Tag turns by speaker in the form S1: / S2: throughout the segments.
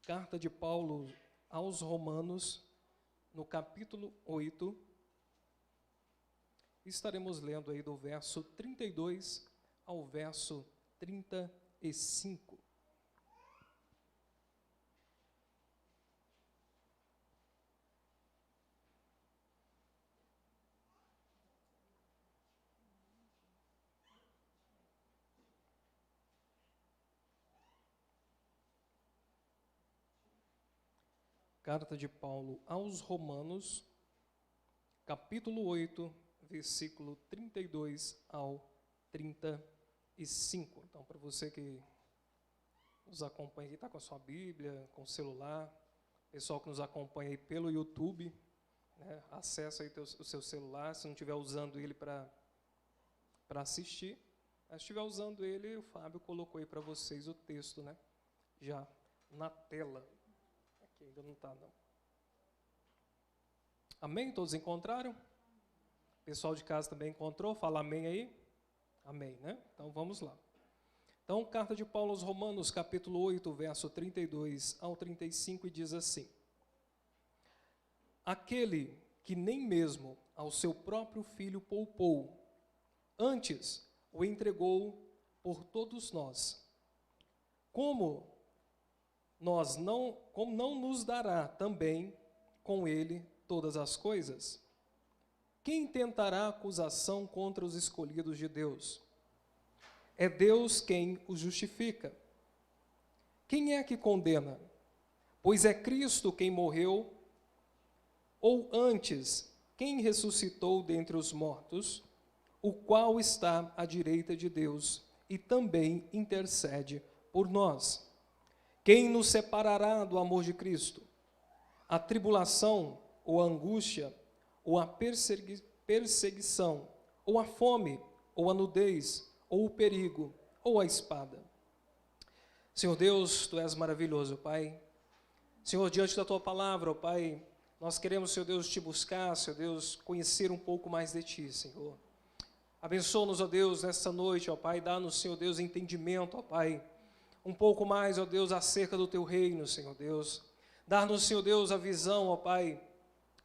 S1: Carta de Paulo aos Romanos, no capítulo 8, estaremos lendo aí do verso 32 ao verso 35. Carta de Paulo aos Romanos, capítulo 8, versículo 32 ao 35. Então, para você que nos acompanha aqui, está com a sua Bíblia, com o celular, pessoal que nos acompanha aí pelo YouTube, né, acessa aí o seu celular, se não estiver usando ele para assistir, mas se estiver usando ele, o Fábio colocou aí para vocês o texto, né, já na tela. Aqui ainda não está, não. Amém? Todos encontraram? O pessoal de casa também encontrou? Fala amém aí. Amém, né? Então vamos lá. Então, carta de Paulo aos Romanos, capítulo 8, verso 32 ao 35, e diz assim: Aquele que nem mesmo ao seu próprio filho poupou, antes o entregou por todos nós, como não nos dará também com ele todas as coisas? Quem tentará acusação contra os escolhidos de Deus? É Deus quem os justifica. Quem é que condena? Pois é Cristo quem morreu, ou antes, quem ressuscitou dentre os mortos, o qual está à direita de Deus e também intercede por nós. Quem nos separará do amor de Cristo? A tribulação, ou a angústia, ou a perseguição, ou a fome, ou a nudez, ou o perigo, ou a espada. Senhor Deus, Tu és maravilhoso, Pai. Senhor, diante da Tua palavra, ó Pai, nós queremos, Senhor Deus, Te buscar, Senhor Deus, conhecer um pouco mais de Ti, Senhor. Abençoa-nos, ó Deus, nesta noite, ó Pai, dá-nos, Senhor Deus, entendimento, ó Pai, um pouco mais, ó Deus, acerca do Teu reino, Senhor Deus. Dá-nos, Senhor Deus, a visão, ó Pai,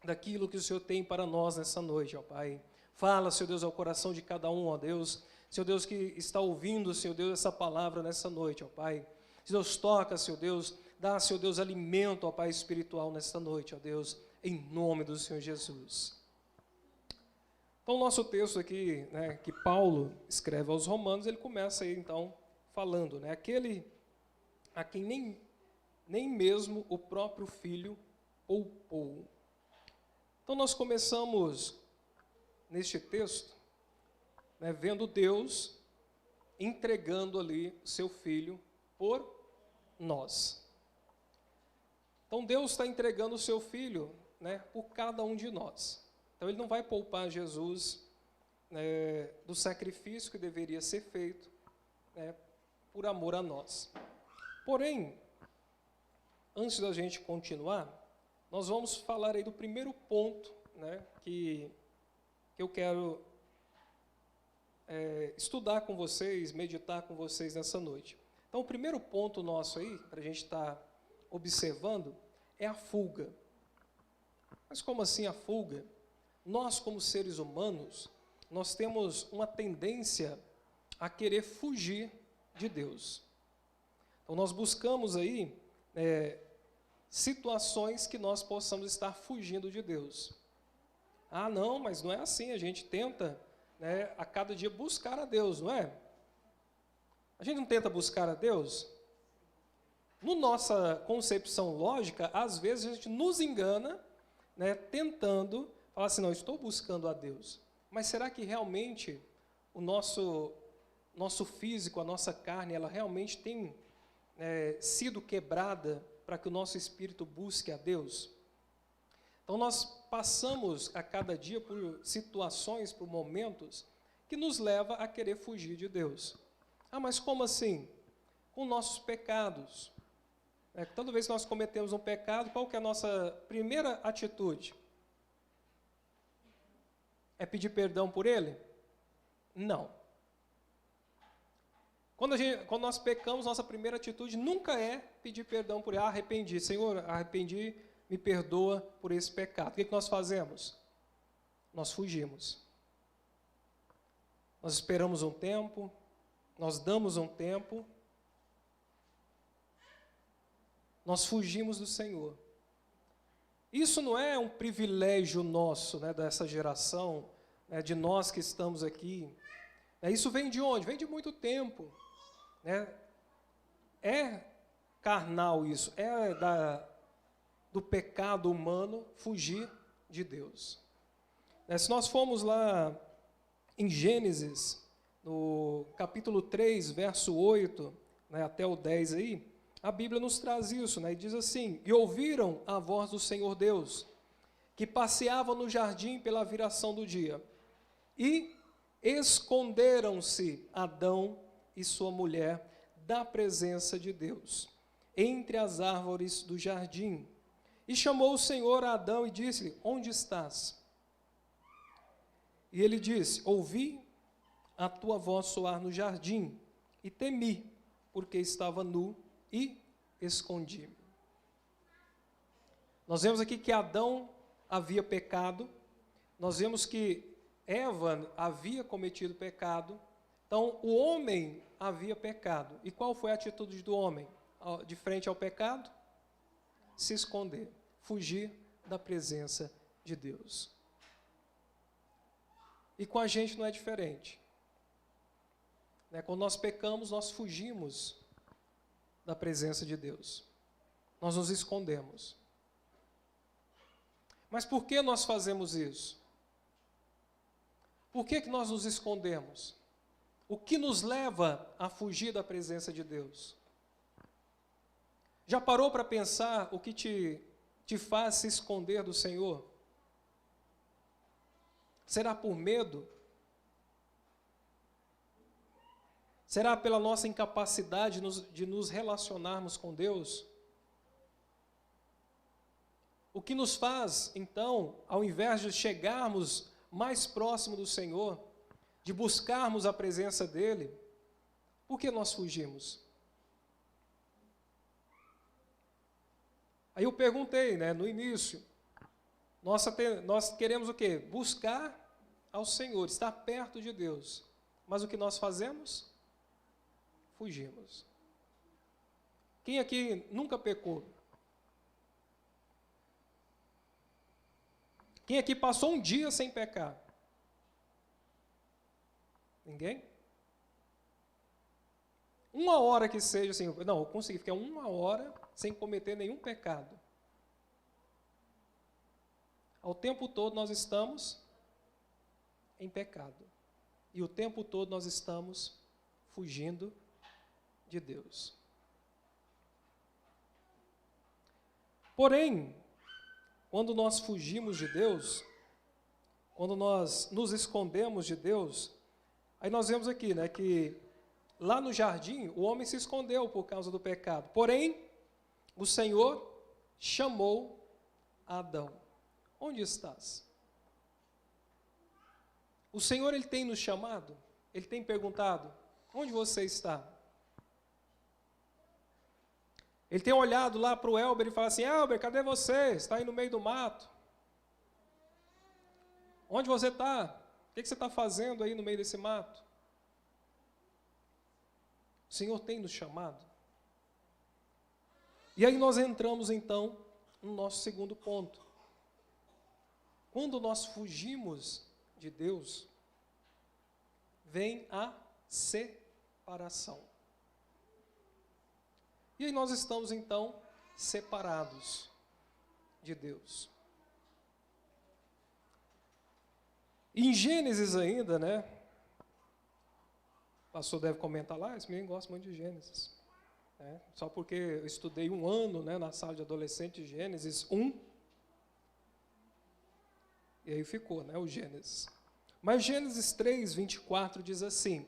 S1: daquilo que o Senhor tem para nós nessa noite, ó Pai. Fala, Senhor Deus, ao coração de cada um, ó Deus. Senhor Deus, que está ouvindo, Senhor Deus, essa palavra nessa noite, ó Pai. Senhor Deus, toca, Senhor Deus, dá, Senhor Deus, alimento, ó Pai, espiritual nesta noite, ó Deus, em nome do Senhor Jesus. Então, o nosso texto aqui, né, que Paulo escreve aos Romanos, ele começa aí, então, falando, né, aquele a quem nem mesmo o próprio filho poupou. Então, nós começamos neste texto, né, vendo Deus entregando ali seu filho por nós. Então, Deus está entregando o seu filho, né, por cada um de nós. Então, Ele não vai poupar Jesus, né, do sacrifício que deveria ser feito, né, por amor a nós. Porém, antes da gente continuar, nós vamos falar aí do primeiro ponto, né, que eu quero estudar com vocês, meditar com vocês nessa noite. Então, o primeiro ponto nosso aí, para a gente estar observando, é a fuga. Mas como assim a fuga? Nós, como seres humanos, nós temos uma tendência a querer fugir de Deus. Então, nós buscamos aí situações que nós possamos estar fugindo de Deus. Ah, não, mas não é assim, a gente tenta, né, a cada dia buscar a Deus, não é? A gente não tenta buscar a Deus? Na nossa concepção lógica, às vezes a gente nos engana, né, tentando falar assim, não, estou buscando a Deus. Mas será que realmente o nosso físico, a nossa carne, ela realmente tem sido quebrada para que o nosso espírito busque a Deus? Então, nós passamos a cada dia por situações, por momentos, que nos leva a querer fugir de Deus. Ah, mas como assim? Com nossos pecados. Toda vez que nós cometemos um pecado, qual que é a nossa primeira atitude? É pedir perdão por ele? Não. Quando nós pecamos, nossa primeira atitude nunca é pedir perdão por arrependi. Senhor, arrependi, me perdoa por esse pecado. O que nós fazemos? Nós fugimos. Nós esperamos um tempo, nós damos um tempo, nós fugimos do Senhor. Isso não é um privilégio nosso, né, dessa geração, né, de nós que estamos aqui. Isso vem de onde? Vem de muito tempo. Né? É carnal isso, do pecado humano fugir de Deus. Se nós formos lá em Gênesis, no capítulo 3, verso 8, né, até o 10 aí, a Bíblia nos traz isso, né, e diz assim: e ouviram a voz do Senhor Deus, que passeava no jardim pela viração do dia, e esconderam-se Adão e sua mulher da presença de Deus, entre as árvores do jardim. E chamou o Senhor a Adão e disse-lhe: onde estás? E ele disse: ouvi a tua voz soar no jardim, e temi, porque estava nu, e escondi-me. Nós vemos aqui que Adão havia pecado, nós vemos que Eva havia cometido pecado, então o homem havia pecado. E qual foi a atitude do homem de frente ao pecado? Se esconder, fugir da presença de Deus. E com a gente não é diferente. Quando nós pecamos, nós fugimos da presença de Deus. Nós nos escondemos. Mas por que nós fazemos isso? Por que nós nos escondemos? O que nos leva a fugir da presença de Deus? Já parou para pensar o que te faz se esconder do Senhor? Será por medo? Será pela nossa incapacidade de nos relacionarmos com Deus? O que nos faz, então, ao invés de chegarmos mais próximo do Senhor, de buscarmos a presença dEle, por que nós fugimos? Aí eu perguntei, no início, nós queremos o quê? Buscar ao Senhor, estar perto de Deus. Mas o que nós fazemos? Fugimos. Quem aqui nunca pecou? Quem aqui passou um dia sem pecar? Ninguém? Uma hora que seja assim, não, eu consegui ficar uma hora sem cometer nenhum pecado. Ao tempo todo nós estamos em pecado. E o tempo todo nós estamos fugindo de Deus. Porém, quando nós fugimos de Deus, quando nós nos escondemos de Deus, aí nós vemos aqui, que lá no jardim o homem se escondeu por causa do pecado. Porém, o Senhor chamou Adão. Onde estás? O Senhor, Ele tem nos chamado, Ele tem perguntado: onde você está? Ele tem olhado lá para o Elber e fala assim: Elber, cadê você? Está aí no meio do mato. Onde você está? O que você está fazendo aí no meio desse mato? O Senhor tem nos chamado. E aí nós entramos então no nosso segundo ponto. Quando nós fugimos de Deus, vem a separação. E aí nós estamos então separados de Deus. Em Gênesis ainda, o pastor deve comentar lá, esse menino gosta muito de Gênesis. Só porque eu estudei um ano na sala de adolescente, Gênesis 1, e aí ficou, o Gênesis. Mas Gênesis 3, 24 diz assim: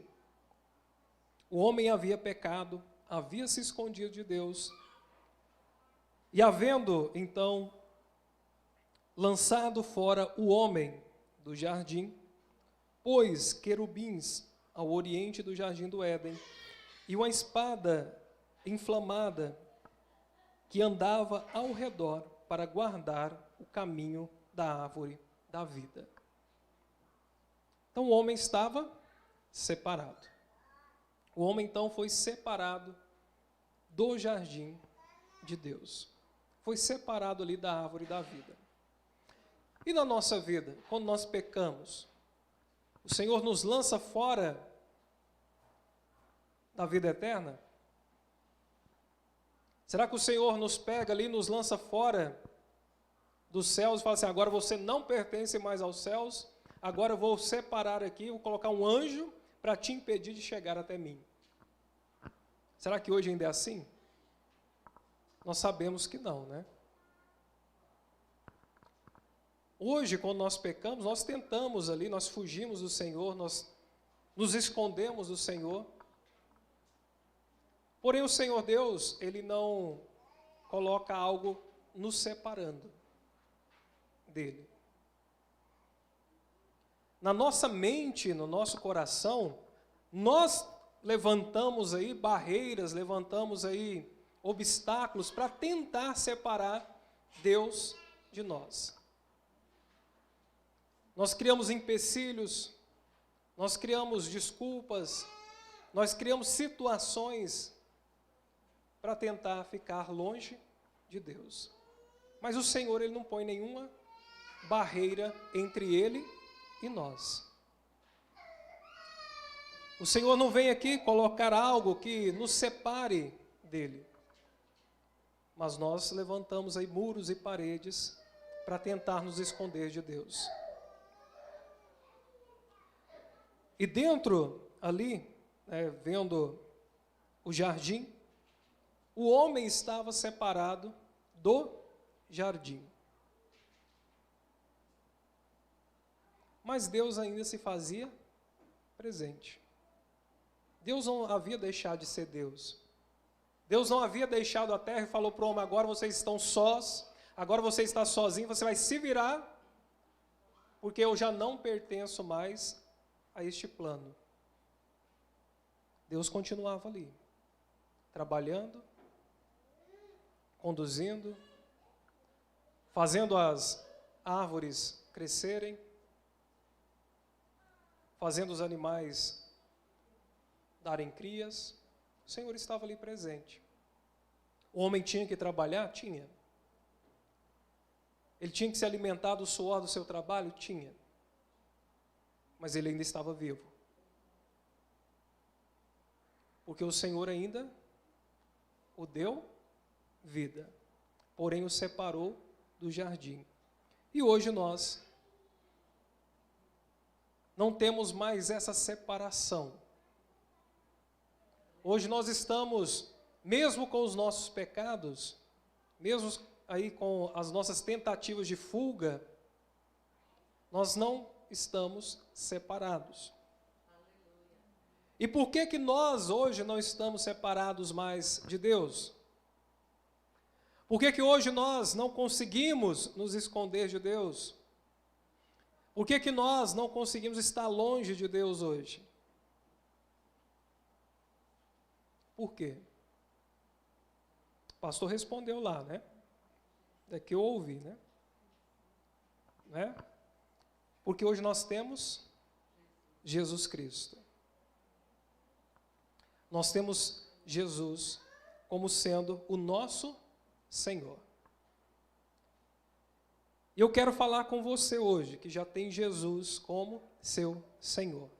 S1: o homem havia pecado, havia se escondido de Deus, e havendo, então, lançado fora o homem do jardim, pôs querubins ao oriente do jardim do Éden, e uma espada inflamada que andava ao redor para guardar o caminho da árvore da vida. Então o homem estava separado. O homem então foi separado do jardim de Deus. Foi separado ali da árvore da vida. E na nossa vida, quando nós pecamos, o Senhor nos lança fora da vida eterna? Será que o Senhor nos pega ali, nos lança fora dos céus e fala assim, agora você não pertence mais aos céus, agora eu vou separar aqui, vou colocar um anjo para te impedir de chegar até mim? Será que hoje ainda é assim? Nós sabemos que não, né? Hoje, quando nós pecamos, nós tentamos ali, nós fugimos do Senhor, nós nos escondemos do Senhor. Porém, o Senhor Deus, Ele não coloca algo nos separando dEle. Na nossa mente, no nosso coração, nós levantamos aí barreiras, levantamos aí obstáculos para tentar separar Deus de nós. Nós criamos empecilhos, nós criamos desculpas, nós criamos situações para tentar ficar longe de Deus. Mas o Senhor, Ele não põe nenhuma barreira entre Ele e nós. O Senhor não vem aqui colocar algo que nos separe dEle. Mas nós levantamos aí muros e paredes para tentar nos esconder de Deus. E dentro ali, vendo o jardim, o homem estava separado do jardim. Mas Deus ainda se fazia presente. Deus não havia deixado de ser Deus. Deus não havia deixado a terra e falou para o homem, agora vocês estão sós, agora você está sozinho, você vai se virar, porque eu já não pertenço mais a este plano. Deus continuava ali, trabalhando, conduzindo, fazendo as árvores crescerem, fazendo os animais darem crias. O Senhor estava ali presente. O homem tinha que trabalhar? Tinha. Ele tinha que se alimentar do suor do seu trabalho? Tinha. Mas ele ainda estava vivo. Porque o Senhor ainda o deu vida, porém o separou do jardim. E hoje nós não temos mais essa separação. Hoje nós estamos, mesmo com os nossos pecados, mesmo aí com as nossas tentativas de fuga, nós não estamos separados. E por que nós hoje não estamos separados mais de Deus? Por que hoje nós não conseguimos nos esconder de Deus? Por que nós não conseguimos estar longe de Deus hoje? Por quê? O pastor respondeu lá, né? É que eu ouvi, né? Porque hoje nós temos Jesus Cristo. Nós temos Jesus como sendo o nosso Senhor. E eu quero falar com você hoje, que já tem Jesus como seu Senhor.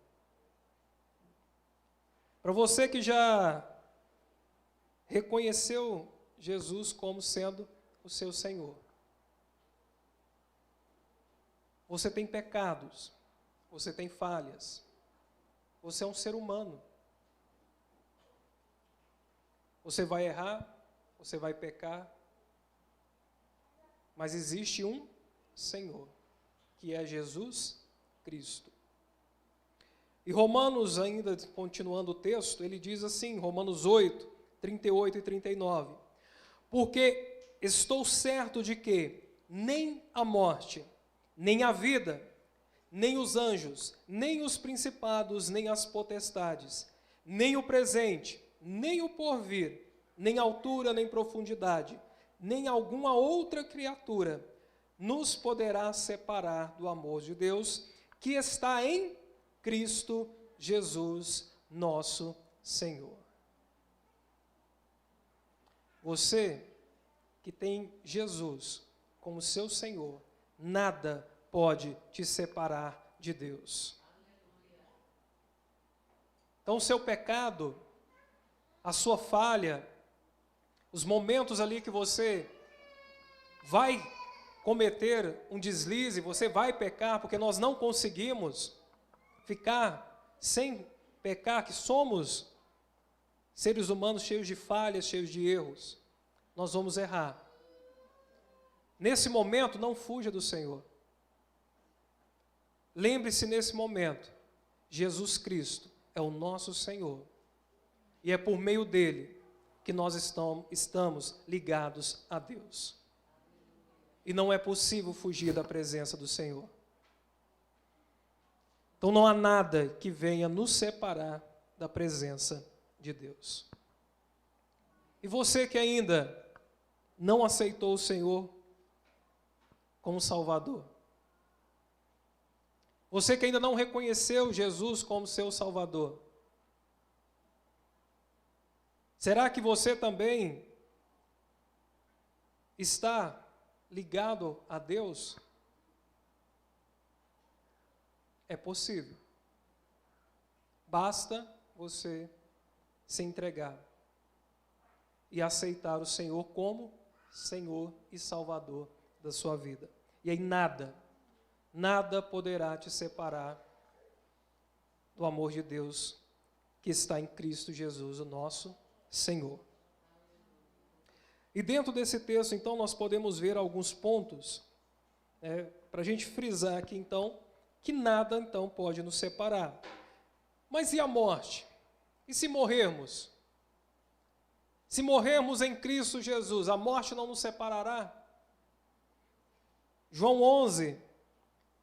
S1: Para você que já reconheceu Jesus como sendo o seu Senhor. Você tem pecados, você tem falhas, você é um ser humano. Você vai errar, você vai pecar, mas existe um Senhor, que é Jesus Cristo. E Romanos, ainda continuando o texto, ele diz assim, Romanos 8, 38 e 39, porque estou certo de que nem a morte, nem a vida, nem os anjos, nem os principados, nem as potestades, nem o presente, nem o porvir, nem altura, nem profundidade, nem alguma outra criatura nos poderá separar do amor de Deus que está em Cristo Jesus, nosso Senhor. Você que tem Jesus como seu Senhor, nada pode te separar de Deus. Então, o seu pecado, a sua falha, os momentos ali que você vai cometer um deslize, você vai pecar, porque nós não conseguimos ficar sem pecar, que somos seres humanos cheios de falhas, cheios de erros. Nós vamos errar. Nesse momento, não fuja do Senhor. Lembre-se nesse momento, Jesus Cristo é o nosso Senhor. E é por meio dele que nós estamos ligados a Deus. E não é possível fugir da presença do Senhor. Então não há nada que venha nos separar da presença de Deus. E você que ainda não aceitou o Senhor como Salvador, você que ainda não reconheceu Jesus como seu Salvador, será que você também está ligado a Deus? É possível. Basta você se entregar e aceitar o Senhor como Senhor e Salvador da sua vida. E aí nada poderá te separar do amor de Deus que está em Cristo Jesus, o nosso Senhor. E dentro desse texto, então, nós podemos ver alguns pontos, para a gente frisar aqui, então, que nada, então, pode nos separar. Mas e a morte? E se morrermos? Se morrermos em Cristo Jesus, a morte não nos separará? João 11,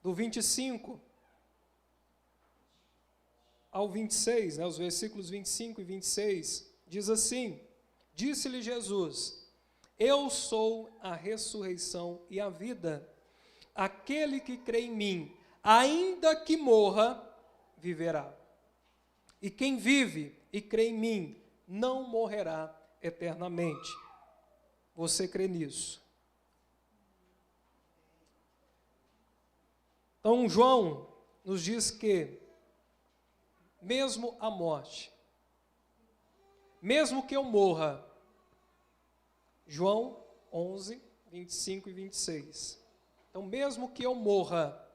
S1: do 25 ao 26, os versículos 25 e 26, diz assim: Disse-lhe Jesus: Eu sou a ressurreição e a vida. Aquele que crê em mim, ainda que morra, viverá. E quem vive e crê em mim, não morrerá eternamente. Você crê nisso? Então, João nos diz que, mesmo a morte, mesmo que eu morra, João 11, 25 e 26. Então, mesmo que eu morra,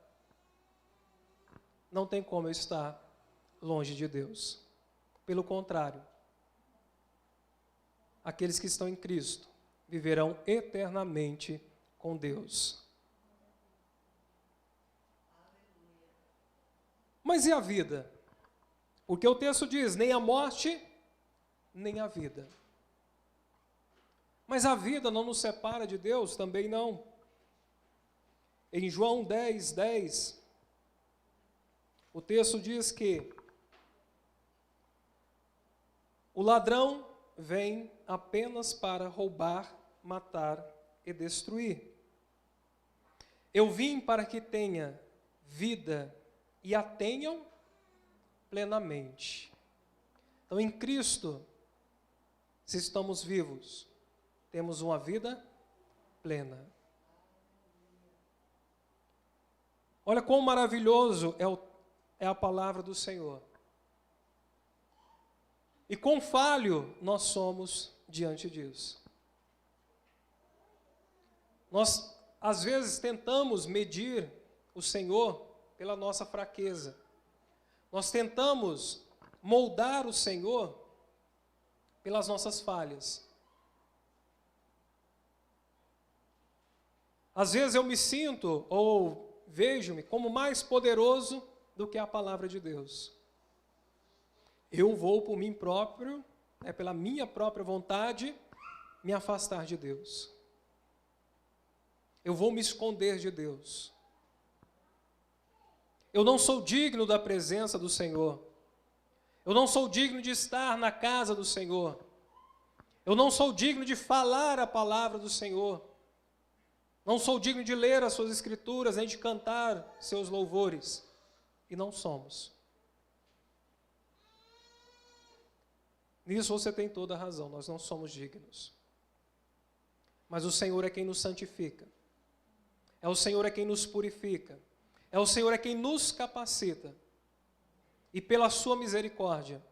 S1: não tem como eu estar longe de Deus. Pelo contrário, aqueles que estão em Cristo viverão eternamente com Deus. Mas e a vida? Porque o texto diz, nem a morte, nem a vida. Mas a vida não nos separa de Deus? Também não. Em João 10, 10, o texto diz que o ladrão vem apenas para roubar, matar e destruir. Eu vim para que tenha vida e a tenham plenamente. Então, em Cristo, se estamos vivos, temos uma vida plena. Olha quão maravilhoso é a palavra do Senhor. E quão falho nós somos diante disso. Nós, às vezes, tentamos medir o Senhor pela nossa fraqueza. Nós tentamos moldar o Senhor pelas nossas falhas. Às vezes eu me sinto ou vejo-me como mais poderoso do que a palavra de Deus. Eu vou por mim próprio, pela minha própria vontade, me afastar de Deus. Eu vou me esconder de Deus. Eu não sou digno da presença do Senhor. Eu não sou digno de estar na casa do Senhor. Eu não sou digno de falar a palavra do Senhor. Não sou digno de ler as suas escrituras, nem de cantar seus louvores. E não somos. Nisso você tem toda a razão, nós não somos dignos. Mas o Senhor é quem nos santifica. É o Senhor é quem nos purifica. É o Senhor é quem nos capacita. E pela sua misericórdia,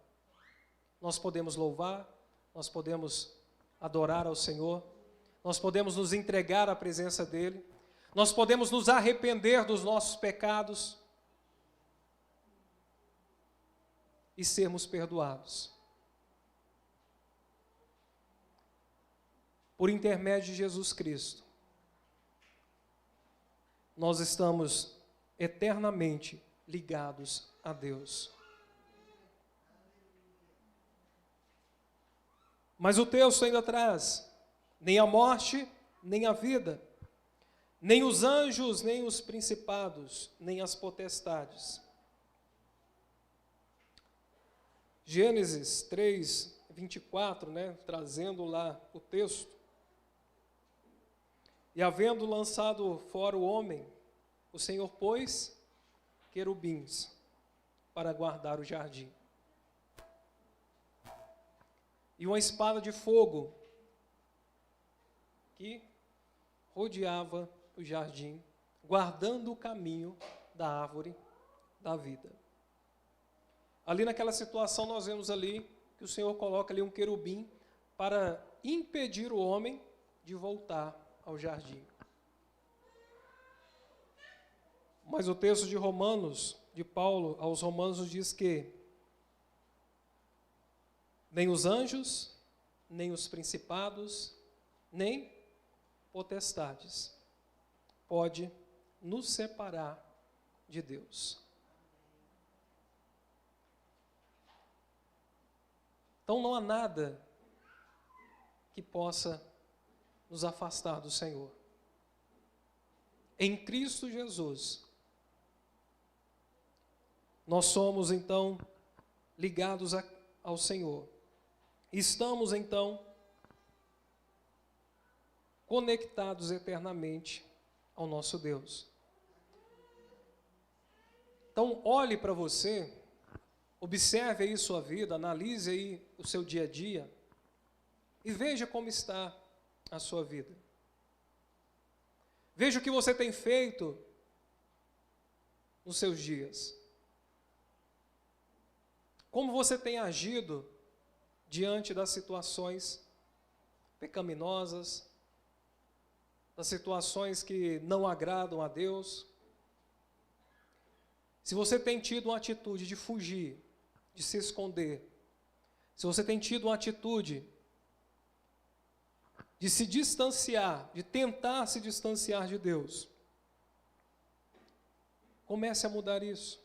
S1: nós podemos louvar, nós podemos adorar ao Senhor, nós podemos nos entregar à presença dEle, nós podemos nos arrepender dos nossos pecados e sermos perdoados. Por intermédio de Jesus Cristo, nós estamos eternamente ligados a Deus. Mas o texto ainda traz: nem a morte, nem a vida, nem os anjos, nem os principados, nem as potestades. Gênesis 3, 24, trazendo lá o texto. E havendo lançado fora o homem, o Senhor pôs querubins para guardar o jardim. E uma espada de fogo que rodeava o jardim, guardando o caminho da árvore da vida. Ali naquela situação nós vemos ali que o Senhor coloca ali um querubim para impedir o homem de voltar ao jardim. Mas o texto de Romanos, de Paulo aos Romanos, nos diz que nem os anjos, nem os principados, nem potestades pode nos separar de Deus. Então não há nada que possa nos afastar do Senhor. Em Cristo Jesus, nós somos então ligados ao Senhor. Estamos então conectados eternamente ao nosso Deus. Então olhe para você, observe aí sua vida, analise aí o seu dia a dia e veja como está a sua vida. Veja o que você tem feito nos seus dias. Como você tem agido diante das situações pecaminosas, das situações que não agradam a Deus. Se você tem tido uma atitude de fugir, de se esconder, se você tem tido uma atitude de se distanciar, de tentar se distanciar de Deus, comece a mudar isso,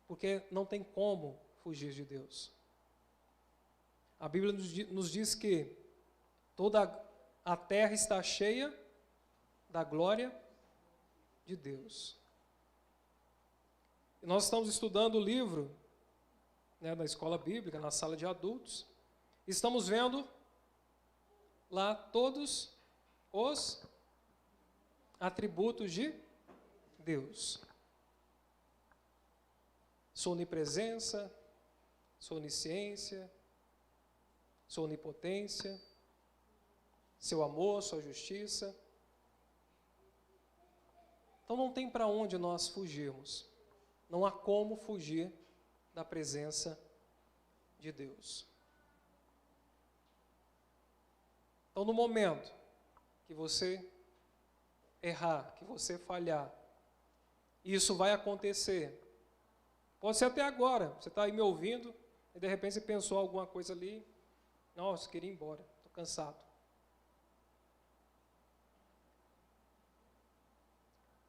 S1: porque não tem como fugir de Deus. A Bíblia nos diz que toda a terra está cheia da glória de Deus. E nós estamos estudando o livro, na escola bíblica, na sala de adultos. Estamos vendo lá todos os atributos de Deus. Sua onipresença, sua onisciência, sua onipotência, seu amor, sua justiça. Então não tem para onde nós fugirmos. Não há como fugir da presença de Deus. Então no momento que você errar, que você falhar, isso vai acontecer. Pode ser até agora, você está aí me ouvindo e de repente você pensou alguma coisa ali. Nossa, eu queria ir embora, estou cansado.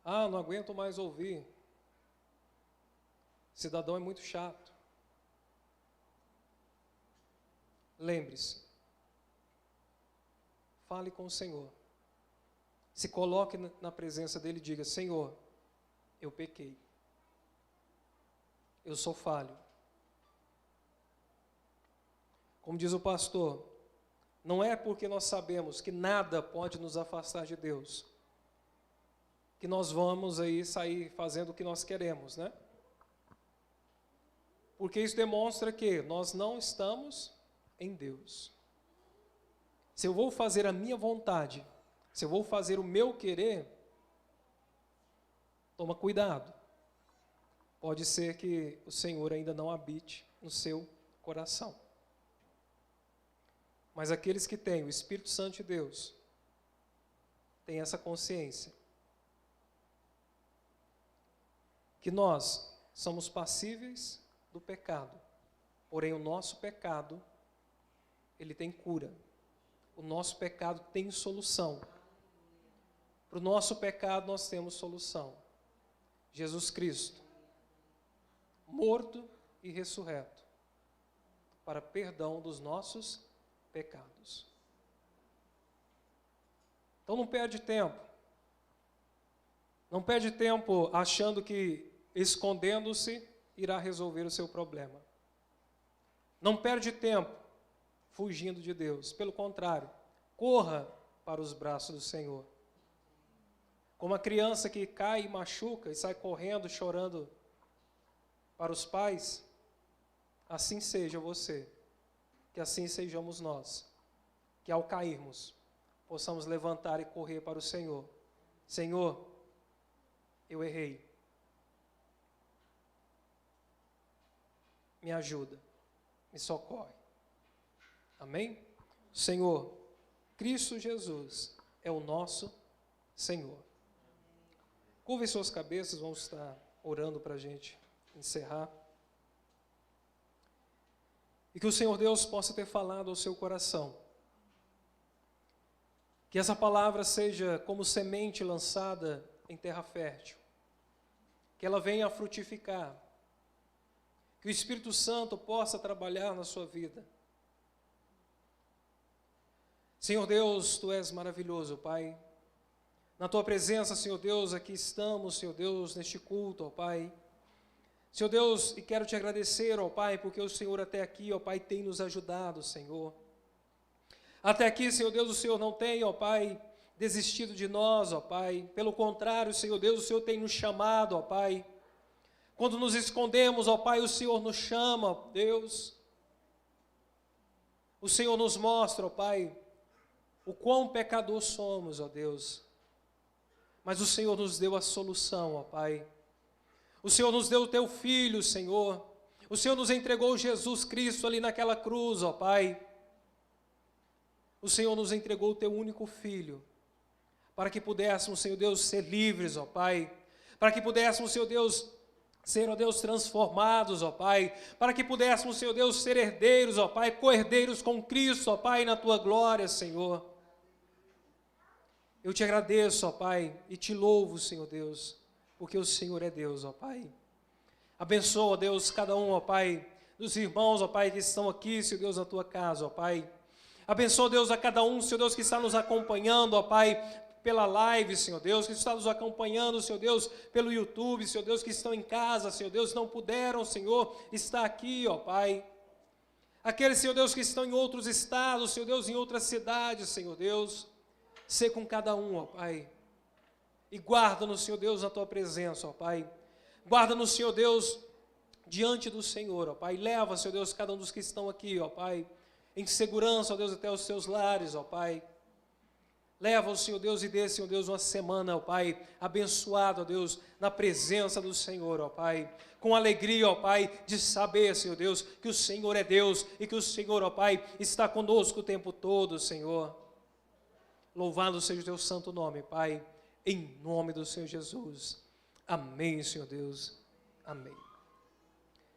S1: Ah, não aguento mais ouvir. Cidadão é muito chato. Lembre-se, fale com o Senhor. Se coloque na presença dEle e diga: Senhor, eu pequei. Eu sou falho. Como diz o pastor, não é porque nós sabemos que nada pode nos afastar de Deus, que nós vamos aí sair fazendo o que nós queremos, né? Porque isso demonstra que nós não estamos em Deus. Se eu vou fazer a minha vontade, se eu vou fazer o meu querer, toma cuidado. Pode ser que o Senhor ainda não habite no seu coração. Mas aqueles que têm o Espírito Santo de Deus, têm essa consciência que nós somos passíveis do pecado, porém o nosso pecado, ele tem cura. O nosso pecado tem solução. Para o nosso pecado nós temos solução. Jesus Cristo, morto e ressurreto, para perdão dos nossos pecados. Então não perde tempo. Não perde tempo achando que escondendo-se irá resolver o seu problema. Não perde tempo fugindo de Deus. Pelo contrário, corra para os braços do Senhor. Como a criança que cai e machuca e sai correndo, chorando para os pais, assim seja você, que assim sejamos nós, que ao cairmos, possamos levantar e correr para o Senhor. Senhor, eu errei. Me ajuda, me socorre. Amém? Senhor, Cristo Jesus é o nosso Senhor. Curve suas cabeças, vamos estar orando para a gente encerrar. E que o Senhor Deus possa ter falado ao seu coração. Que essa palavra seja como semente lançada em terra fértil. Que ela venha a frutificar. Que o Espírito Santo possa trabalhar na sua vida. Senhor Deus, Tu és maravilhoso, Pai. Na Tua presença, Senhor Deus, aqui estamos, Senhor Deus, neste culto, ó Pai. Senhor Deus, e quero Te agradecer, ó Pai, porque o Senhor até aqui, ó Pai, tem nos ajudado, Senhor. Até aqui, Senhor Deus, o Senhor não tem, ó Pai, desistido de nós, ó Pai. Pelo contrário, Senhor Deus, o Senhor tem nos chamado, ó Pai. Quando nos escondemos, ó Pai, o Senhor nos chama, ó Deus. O Senhor nos mostra, ó Pai, o quão pecador somos, ó Deus. Mas o Senhor nos deu a solução, ó Pai. O Senhor nos deu o Teu Filho, Senhor. O Senhor nos entregou Jesus Cristo ali naquela cruz, ó Pai. O Senhor nos entregou o Teu único Filho, para que pudéssemos, Senhor Deus, ser livres, ó Pai. Para que pudéssemos, Senhor Deus, ser, ó Deus, transformados, ó Pai. Para que pudéssemos, Senhor Deus, ser herdeiros, ó Pai, co-herdeiros com Cristo, ó Pai, na Tua glória, Senhor. Eu Te agradeço, ó Pai, e Te louvo, Senhor Deus, porque o Senhor é Deus, ó Pai. Abençoa, ó Deus, cada um, ó Pai, dos irmãos, ó Pai, que estão aqui, Senhor Deus, na Tua casa, ó Pai. Abençoa, Deus, a cada um, Senhor Deus, que está nos acompanhando, ó Pai, pela live, Senhor Deus, que está nos acompanhando, Senhor Deus, pelo YouTube, Senhor Deus, que estão em casa, Senhor Deus, não puderam, Senhor, estar aqui, ó Pai. Aqueles, Senhor Deus, que estão em outros estados, Senhor Deus, em outras cidades, Senhor Deus, sê com cada um, ó Pai. E guarda-nos, Senhor Deus, na Tua presença, ó Pai. Guarda-nos, Senhor Deus, diante do Senhor, ó Pai. Leva, Senhor Deus, cada um dos que estão aqui, ó Pai, em segurança, ó Deus, até os seus lares, ó Pai. Leva, Senhor Deus, e dê, Senhor Deus, uma semana, ó Pai, abençoada, ó Deus, na presença do Senhor, ó Pai. Com alegria, ó Pai, de saber, Senhor Deus, que o Senhor é Deus e que o Senhor, ó Pai, está conosco o tempo todo, Senhor. Louvado seja o Teu santo nome, Pai, em nome do Senhor Jesus. Amém, Senhor Deus. Amém.